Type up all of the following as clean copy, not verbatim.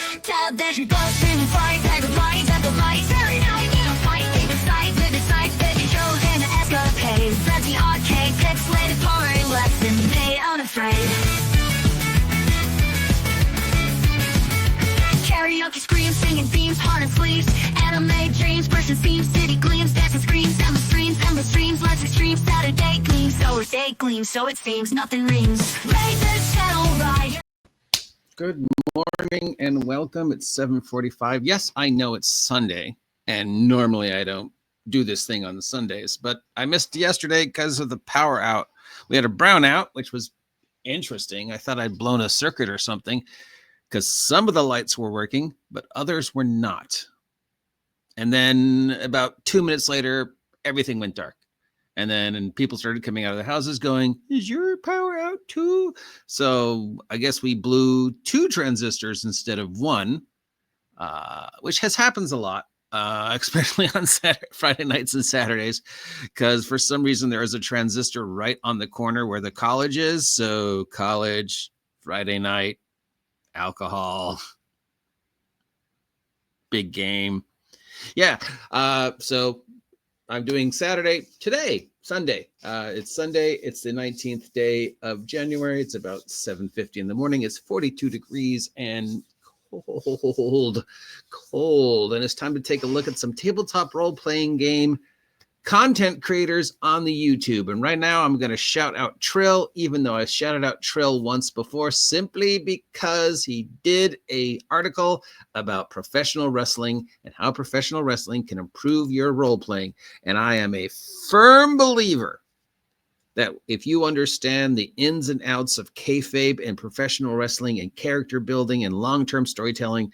Tab that you bust in fight, type of lights at the lights. Every night in a fight, they decide with the sides that you chose in the escapade. Frenzy arcade, pixelated pouring lesson, they unafraid. Karaoke screams, singing themes, heart and sleeves. Anime dreams, person seams, city gleams, dancing screams, endless streams, less extreme, Saturday gleams. So it's day gleams, so it seems nothing rings. Raise the channel right. Good morning and welcome. It's 7:45. Yes, I know it's Sunday, and normally I don't do this thing on the Sundays, but I missed yesterday because of the power out. We had a brownout, which was interesting. I thought I'd blown a circuit or something because some of the lights were working, but others were not. And then about 2 minutes later, everything went dark. And people started coming out of the houses going, is your power out too? So I guess we blew 2 transistors instead of 1, which happens a lot, especially on Friday nights and Saturdays, because for some reason there is a transistor right on the corner where the college is. So college, Friday night, alcohol, big game. Yeah. So I'm doing Saturday today, Sunday. It's Sunday. It's the 19th day of January. It's about 7:50 in the morning. It's 42 degrees and cold. And it's time to take a look at some tabletop role-playing game content creators on the YouTube. And right now I'm going to shout out Trill, even though I shouted out Trill once before, simply because he did an article about professional wrestling and how professional wrestling can improve your role-playing. And I am a firm believer that if you understand the ins and outs of kayfabe and professional wrestling and character building and long-term storytelling,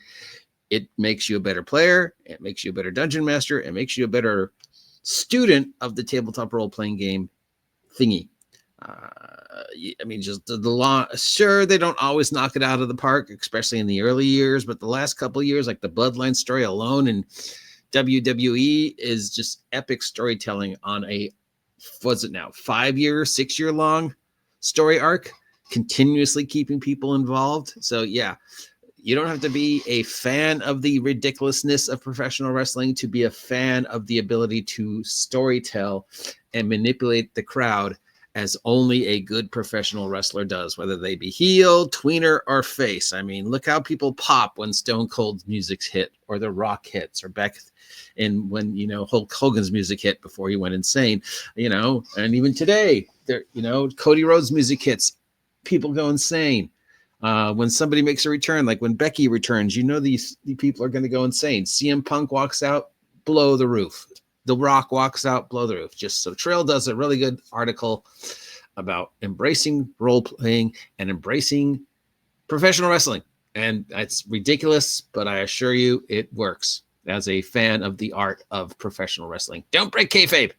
it makes you a better player. It makes you a better dungeon master. It makes you a better student of the tabletop role-playing game thingy. I mean, just the law. Sure, they don't always knock it out of the park, especially in the early years, but the last couple of years, like the Bloodline story alone in WWE, is just epic storytelling on a, what's it now, 5-year, 6-year long story arc, continuously keeping people involved. So yeah, you don't have to be a fan of the ridiculousness of professional wrestling to be a fan of the ability to storytell and manipulate the crowd as only a good professional wrestler does, whether they be heel, tweener, or face. I mean, look how people pop when Stone Cold's music's hit, or The Rock hits, or back in when, Hulk Hogan's music hit before he went insane, and even today, Cody Rhodes' music hits, people go insane. When somebody makes a return, like when Becky returns, these people are going to go insane. CM Punk walks out, blow the roof. The Rock walks out, blow the roof. Just so Trail does a really good article about embracing role-playing and embracing professional wrestling. And it's ridiculous, but I assure you it works as a fan of the art of professional wrestling. Don't break kayfabe.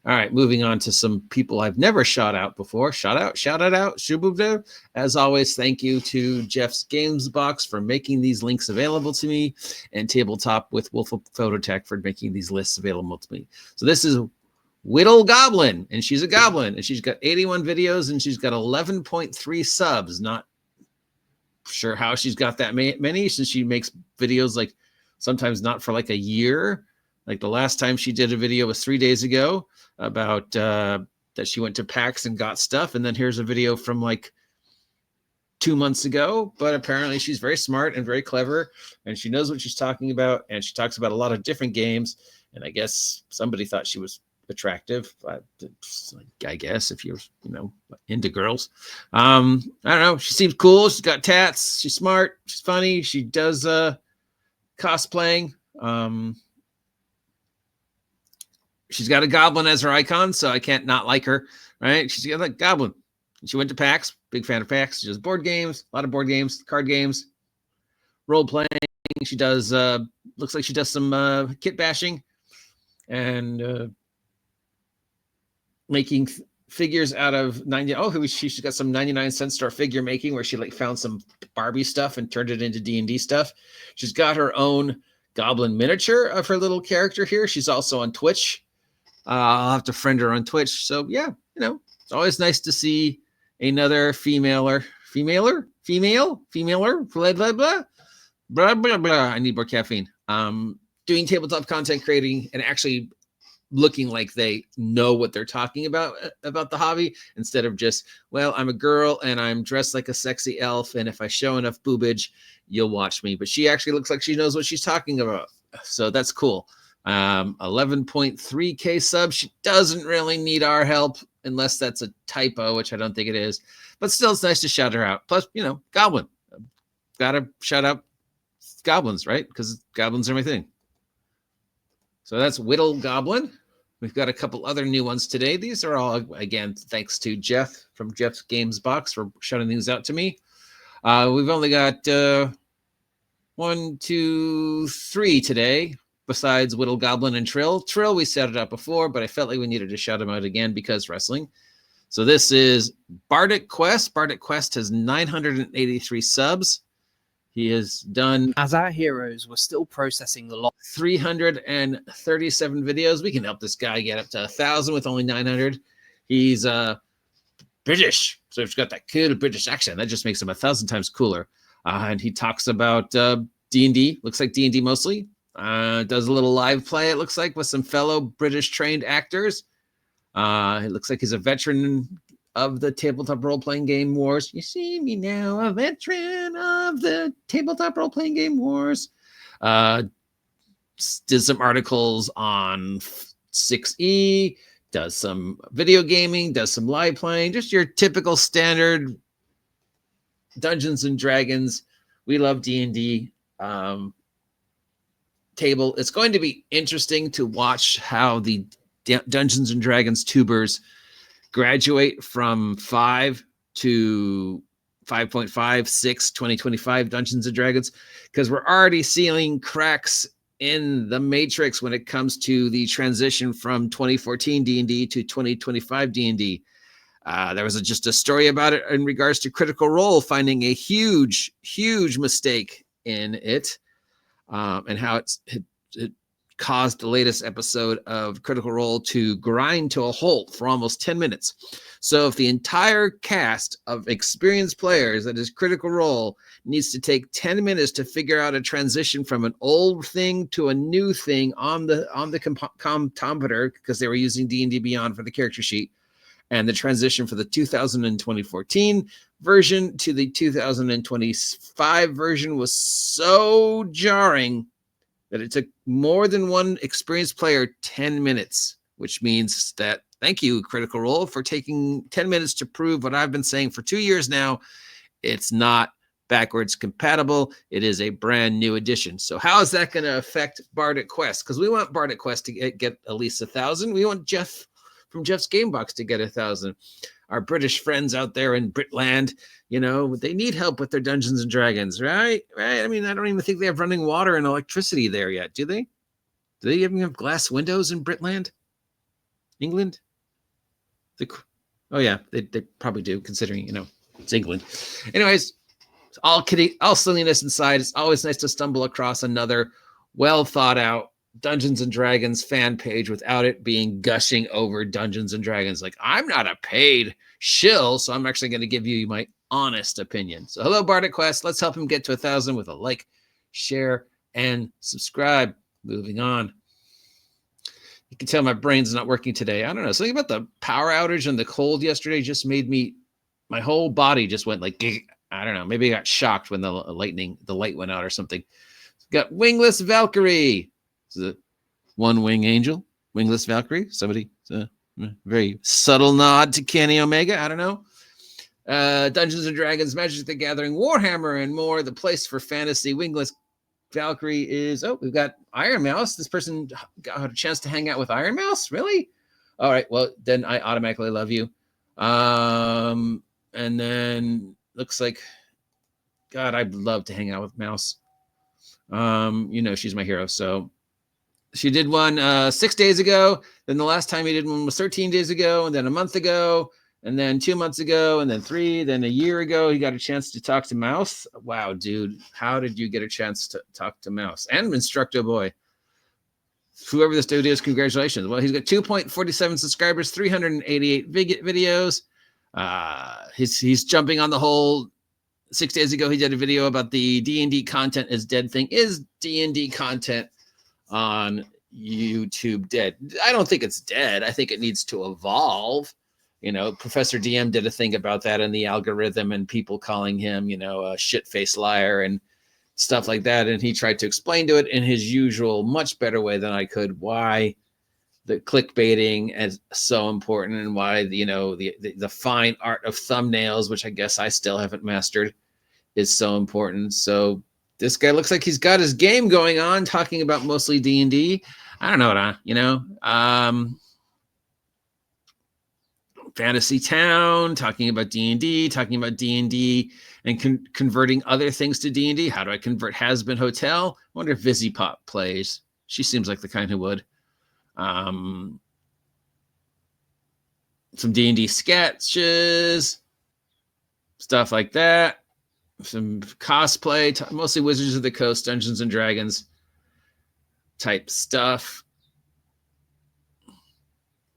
All right, moving on to some people I've never shout out before. Shout out. Shububda. As always, thank you to Jeff's Games Box for making these links available to me, and Tabletop with WolfPhototec for making these lists available to me. So this is Whittle Goblin, and she's a goblin, and she's got 81 videos, and she's got 11.3 subs. Not sure how she's got that many, since she makes videos like sometimes not for like a year. Like the last time she did a video was 3 days ago about that she went to PAX and got stuff. And then here's a video from like 2 months ago. But apparently she's very smart and very clever, and she knows what she's talking about. And she talks about a lot of different games. And I guess somebody thought she was attractive. I guess if you're, into girls. I don't know. She seems cool. She's got tats. She's smart. She's funny. She does cosplaying. She's got a goblin as her icon, so I can't not like her, right? She's got a goblin. She went to PAX, big fan of PAX. She does board games, a lot of board games, card games, role playing. She does, looks like she does some kit bashing and making figures out of 90. Oh, she's got some 99-cent store figure making where she found some Barbie stuff and turned it into D&D stuff. She's got her own goblin miniature of her little character here. She's also on Twitch. I'll have to friend her on Twitch. So yeah, it's always nice to see another female, blah, blah, blah, blah, blah, blah. I need more caffeine. Doing tabletop content creating and actually looking like they know what they're talking about the hobby, instead of just, well, I'm a girl and I'm dressed like a sexy elf, and if I show enough boobage, you'll watch me. But she actually looks like she knows what she's talking about. So that's cool. 11.3k subs. She doesn't really need our help unless that's a typo, which I don't think it is. But still, it's nice to shout her out. Plus, Goblin. Gotta shout out goblins, right? Because goblins are my thing. So that's Whittle Goblin. We've got a couple other new ones today. These are all, again, thanks to Jeff from Jeff's Games Box for shouting these out to me. We've only got 1, 2, 3 today, besides Whittle Goblin and Trill. Trill, we set it up before, but I felt like we needed to shout him out again because wrestling. So this is Bardic Quest. Bardic Quest has 983 subs. He has done, as our heroes were still processing the lot, 337 videos. We can help this guy get up to 1,000 with only 900. He's British, so he's got that cool British accent. That just makes him 1,000 times cooler. And he talks about D&D. Looks like D&D mostly. Does a little live play, it looks like, with some fellow British trained actors. It looks like he's a veteran of the tabletop role-playing game wars. You see me now, a veteran of the tabletop role-playing game wars. Did some articles on 6E, does some video gaming, does some live playing, just your typical standard Dungeons and Dragons. We love D&D table. It's going to be interesting to watch how the Dungeons and Dragons tubers graduate from 5 to 5.5, 6, 2025 Dungeons and Dragons, because we're already seeing cracks in the matrix when it comes to the transition from 2014 D&D to 2025 D&D. There was just a story about it in regards to Critical Role finding a huge mistake in it, and how it caused the latest episode of Critical Role to grind to a halt for almost 10 minutes. So if the entire cast of experienced players that is Critical Role needs to take 10 minutes to figure out a transition from an old thing to a new thing on the comptometer, because they were using D&D Beyond for the character sheet, and the transition for the 2014 version to the 2025 version was so jarring that it took more than one experienced player 10 minutes, which means that, thank you, Critical Role, for taking 10 minutes to prove what I've been saying for 2 years now. It's not backwards compatible. It is a brand new edition. So how is that going to affect Bardic Quest? Because we want Bardic Quest to get at least 1,000. We want Jeff from Jeff's Gamebox to get 1,000. Our British friends out there in Britland, they need help with their Dungeons and Dragons, right? I mean, I don't even think they have running water and electricity there yet, do they? Do they even have glass windows in Britland? England? Oh yeah, they probably do, considering, it's England. Anyways, all silliness inside. It's always nice to stumble across another well thought out Dungeons and Dragons fan page without it being gushing over Dungeons and Dragons. Like, I'm not a paid shill, so I'm actually going to give you my honest opinion. So hello, Bardic Quest. Let's help him get to 1,000 with a like, share, and subscribe. Moving on. You can tell my brain's not working today. I don't know. Something about the power outage and the cold yesterday just made my whole body just went like, I don't know. Maybe I got shocked when the light went out or something. Got WinglessValkyrie. The one wing angel, WinglessValkyrie. Somebody, very subtle nod to Kenny Omega. I don't know. Dungeons and Dragons, Magic the Gathering, Warhammer, and more. The place for fantasy. WinglessValkyrie is. Oh, we've got Ironmous. This person got a chance to hang out with Ironmous. Really? All right. Well, then I automatically love you. And then looks like, God, I'd love to hang out with Mouse. She's my hero. So she did one 6 days ago. Then the last time he did one was 13 days ago, and then a month ago, and then 2 months ago, and then 3, then a year ago. He got a chance to talk to Mouse. Wow, dude, how did you get a chance to talk to Mouse and Instructo Boy? Whoever this dude is, congratulations. Well, he's got 2.47 subscribers, 388 videos. He's jumping on the whole 6 days ago, he did a video about the D&D content is dead thing. Is D&D content on YouTube dead? I don't think it's dead. I think it needs to evolve. You know, Professor DM did a thing about that in the algorithm and people calling him, you know, a shit-faced liar and stuff like that. And he tried to explain to it in his usual, much better way than I could, why the clickbaiting is so important and why, you know, the fine art of thumbnails, which I guess I still haven't mastered, is so important. So this guy looks like he's got his game going on, talking about mostly D&D. I don't know what you know, Fantasy Town, talking about D&D, talking about D&D and converting other things to D&D. How do I convert Has-Been Hotel? I wonder if Vizzy Pop plays. She seems like the kind who would. Some D&D sketches, stuff like that. Some cosplay, mostly Wizards of the Coast, Dungeons and Dragons type stuff.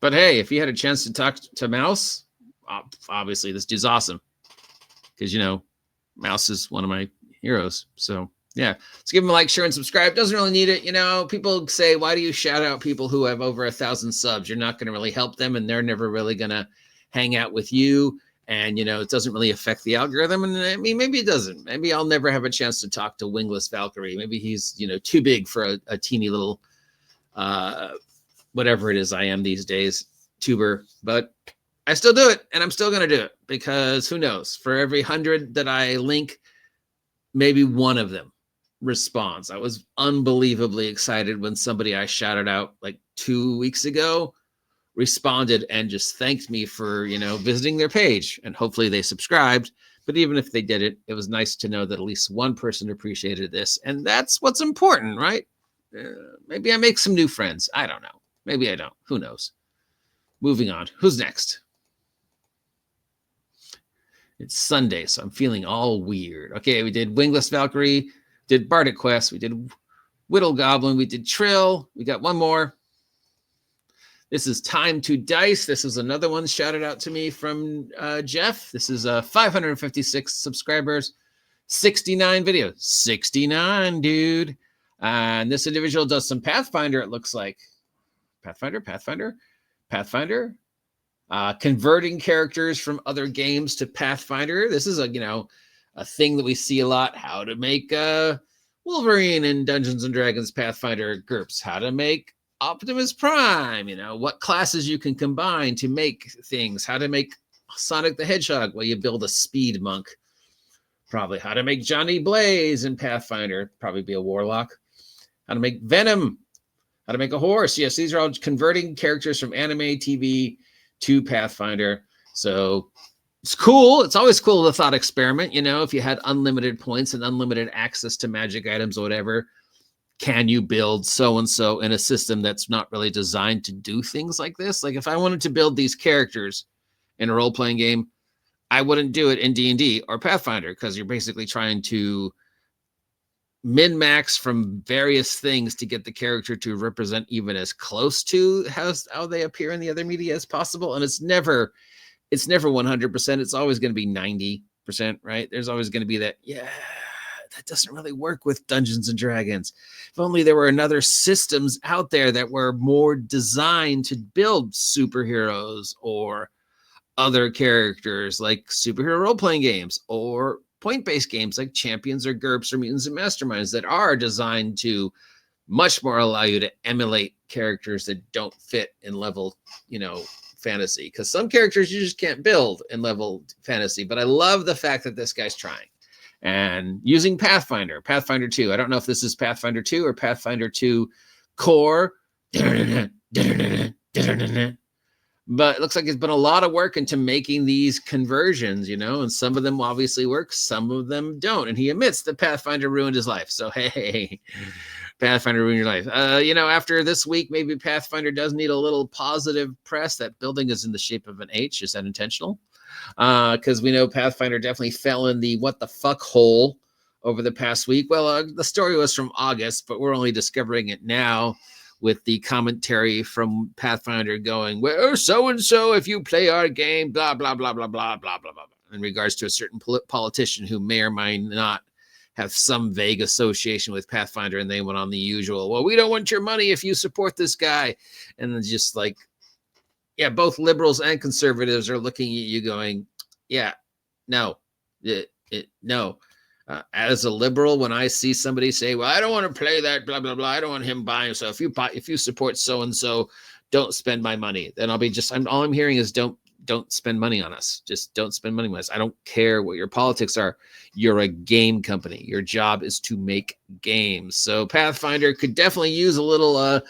But hey, if you had a chance to talk to Mouse, obviously this dude's awesome. Because, you know, Mouse is one of my heroes. So, yeah. Let's give him a like, share, and subscribe. Doesn't really need it. You know, people say, why do you shout out people who have over 1,000 subs? You're not going to really help them, and they're never really going to hang out with you. And, you know, it doesn't really affect the algorithm. And I mean, maybe it doesn't. Maybe I'll never have a chance to talk to WinglessValkyrie. Maybe he's, you know, too big for a teeny little whatever it is I am these days, tuber, but I still do it, and I'm still going to do it, because who knows, for every 100 that I link, maybe one of them responds. I was unbelievably excited when somebody I shouted out like 2 weeks ago responded and just thanked me for, you know, visiting their page, and hopefully they subscribed. But even if they did it was nice to know that at least one person appreciated this, and that's what's important, right? Maybe I make some new friends. I don't know. Maybe I don't. Who knows? Moving on. Who's next? It's Sunday, so I'm feeling all weird. Okay, we did WinglessValkyrie, did Bardic Quest, we did Whittle Goblin, we did Trill. We got one more. This is Time to Dice. This is another one shouted out to me from Jeff. This is 556 subscribers, 69 videos. 69, dude. And this individual does some Pathfinder, it looks like. Pathfinder. Converting characters from other games to Pathfinder. This is a thing that we see a lot. How to make Wolverine in Dungeons and Dragons Pathfinder groups. How to make Optimus Prime. You know, what classes you can combine to make things. How to make Sonic the Hedgehog. Well, you build a speed monk. Probably. How to make Johnny Blaze in Pathfinder. Probably be a warlock. How to make Venom. How to make a horse. Yes, these are all converting characters from anime, TV to Pathfinder. So it's cool. It's always cool, the thought experiment. You know, if you had unlimited points and unlimited access to magic items or whatever, can you build so-and-so in a system that's not really designed to do things like this? Like if I wanted to build these characters in a role-playing game, I wouldn't do it in D&D or Pathfinder, because you're basically trying to min-max from various things to get the character to represent even as close to how they appear in the other media as possible. And it's never 100%. It's always going to be 90%, right? There's always going to be that, that doesn't really work with Dungeons and Dragons. If only there were another systems out there that were more designed to build superheroes or other characters, like superhero role-playing games or point-based games like Champions or GURPS or Mutants and Masterminds, that are designed to much more allow you to emulate characters that don't fit in level, fantasy. Because some characters you just can't build in level fantasy. But I love the fact that this guy's trying. And using Pathfinder 2. I don't know if this is Pathfinder 2 or Pathfinder 2 Core. But it looks like it's been a lot of work into making these conversions, and some of them obviously work, some of them don't. And he admits that Pathfinder ruined his life. So, hey, Pathfinder ruined your life. After this week, maybe Pathfinder does need a little positive press. That building is in the shape of an H. Is that intentional? Because we know Pathfinder definitely fell in the what the fuck hole over the past week. Well, the story was from August, but we're only discovering it now, with the commentary from Pathfinder going, well, so-and-so, if you play our game, blah, blah, blah, blah, blah, blah, blah, blah. in regards to a certain politician who may or may not have some vague association with Pathfinder, and they went on the usual, well, we don't want your money if you support this guy. And then just like, yeah, both liberals and conservatives are looking at you going, yeah, no, no. As a liberal, when I see somebody say, well, I don't want to play that, blah, blah, blah, I don't want him buying. So if you support so-and-so, don't spend my money. Then I'll be all I'm hearing is don't spend money on us. Just don't spend money on us. I don't care what your politics are. You're a game company. Your job is to make games. So Pathfinder could definitely use a little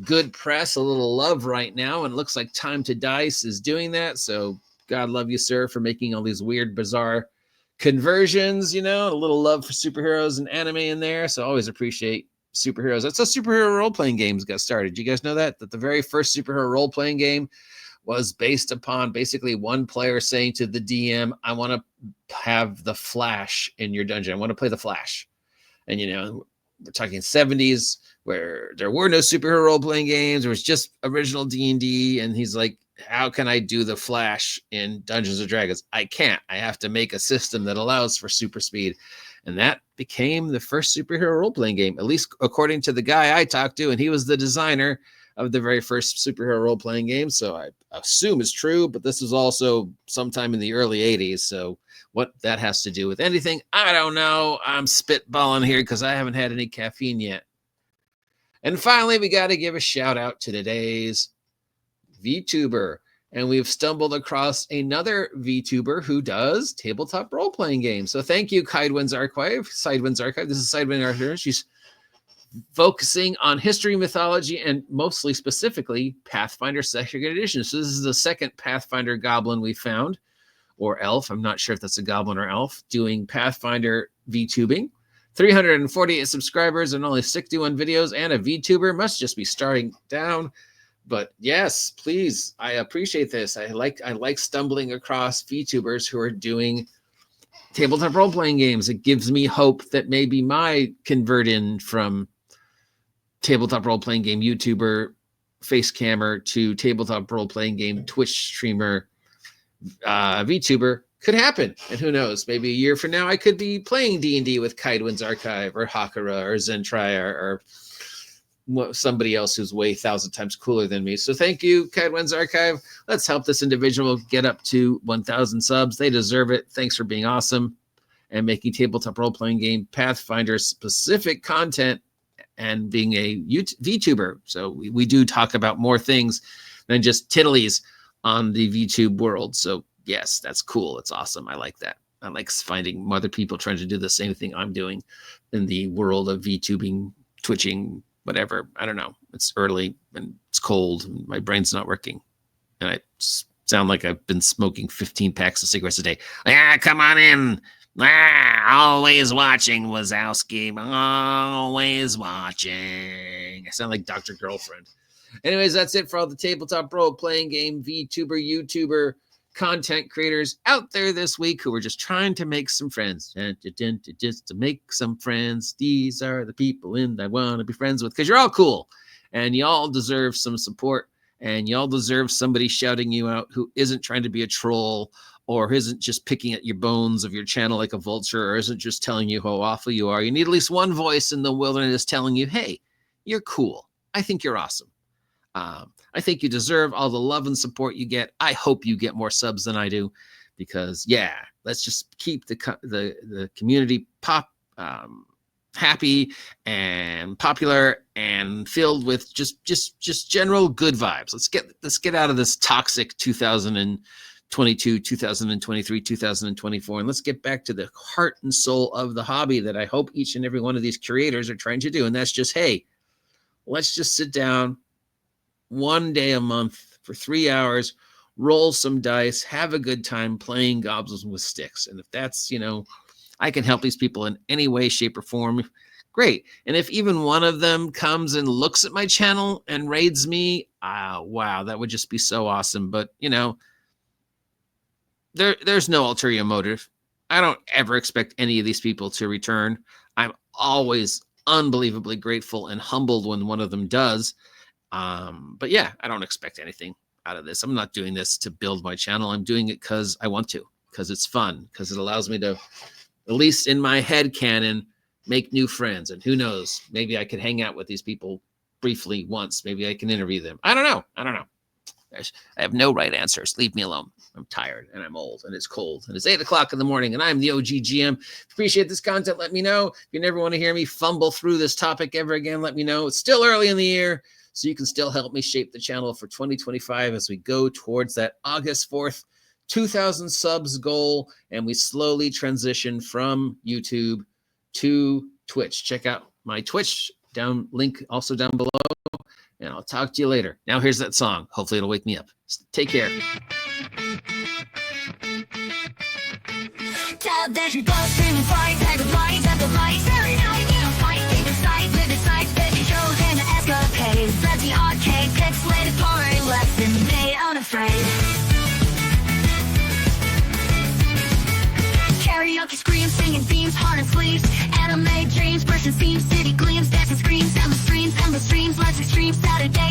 good press, a little love right now. And it looks like Time to Dice is doing that. So God love you, sir, for making all these weird, bizarre conversions, a little love for superheroes and anime in there. So I always appreciate superheroes. That's how superhero role-playing games got started. Do you guys know that the very first superhero role-playing game was based upon basically one player saying to the DM, I want to have the Flash in your dungeon. I want to play the Flash. And, we're talking 70s where there were no superhero role-playing games. There was just original D&D. And he's like, how can I do the Flash in Dungeons & Dragons? I can't. I have to make a system that allows for super speed. And that became the first superhero role-playing game, at least according to the guy I talked to. And he was the designer of the very first superhero role-playing game. So I assume it's true, but this was also sometime in the early 80s. So what that has to do with anything, I don't know. I'm spitballing here because I haven't had any caffeine yet. And finally, we got to give a shout out to today's Vtuber. And we've stumbled across another Vtuber who does tabletop role-playing games. So thank you, Sidewind's Archive. This is Sidewind's Archive. She's focusing on history, mythology, and mostly specifically Pathfinder Second Edition. So this is the second Pathfinder goblin we found, or elf. I'm not sure if that's a goblin or elf, doing Pathfinder VTubing. 348 subscribers and only 61 videos, and a VTuber must just be starting down. But yes, please, I appreciate this. I like stumbling across VTubers who are doing tabletop role-playing games. It gives me hope that maybe my convert in from tabletop role-playing game YouTuber, face cammer, to tabletop role-playing game Twitch streamer, VTuber could happen. And who knows, maybe a year from now, I could be playing D&D with Kaidwin's Archive or Hakura or Zentria or somebody else who's way 1,000 times cooler than me. So thank you, Kaidwin's Archive. Let's help this individual get up to 1,000 subs. They deserve it. Thanks for being awesome and making tabletop role-playing game Pathfinder specific content and being a VTuber. So we do talk about more things than just tiddlies on the VTube world. So yes, that's cool. It's awesome. I like that. I like finding other people trying to do the same thing I'm doing in the world of VTubing, Twitching, whatever. I don't know. It's early and it's cold and my brain's not working. And I sound like I've been smoking 15 packs of cigarettes a day. Come on in. Always watching, Wazowski. Always watching. I sound like Dr. Girlfriend. Anyways, that's it for all the tabletop role-playing game VTuber, YouTuber content creators out there this week who are just trying to make some friends. Just to make some friends. These are the people I want to be friends with, because you're all cool and y'all deserve some support, and y'all deserve somebody shouting you out who isn't trying to be a troll, or isn't just picking at your bones of your channel like a vulture, or isn't just telling you how awful you are. You need at least one voice in the wilderness telling you, hey, you're cool. I think you're awesome. I think you deserve all the love and support you get. I hope you get more subs than I do, because let's just keep the community happy and popular and filled with just general good vibes. Let's get out of this toxic 2022, 2023, 2024, and let's get back to the heart and soul of the hobby that I hope each and every one of these creators are trying to do. And that's just, hey, let's just sit down one day a month for 3 hours, roll some dice, have a good time playing goblins with sticks. And if that's, I can help these people in any way, shape, or form, great. And if even one of them comes and looks at my channel and raids me, wow, that would just be so awesome. But, there's no ulterior motive. I don't ever expect any of these people to return. I'm always unbelievably grateful and humbled when one of them does. But I don't expect anything out of this. I'm not doing this to build my channel. I'm doing it because I want to. because it's fun, because it allows me to, at least in my head canon, make new friends. And who knows, maybe I could hang out with these people briefly once. Maybe I can interview them. I don't know. I have no right answers. Leave me alone. I'm tired and I'm old and it's cold and it's 8 o'clock in the morning and I'm the OG GM. Appreciate this content. Let me know. If you never want to hear me fumble through this topic ever again, let me know. It's still early in the year, so you can still help me shape the channel for 2025 as we go towards that August 4th, 2,000 subs goal. And we slowly transition from YouTube to Twitch. Check out my Twitch link also down below. And I'll talk to you later. Now here's that song. Hopefully it'll wake me up. Take care. Tab that you go screaming fight at the lights every night you fight take the sight with the sights that you show and the escapade let the arcade pixelated party lesson made unafraid karaoke screams singing themes heart and sleeves anime dreams bursting seams city gleams dancing screams endless streams let's extreme Saturday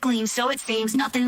gleams so it seems nothing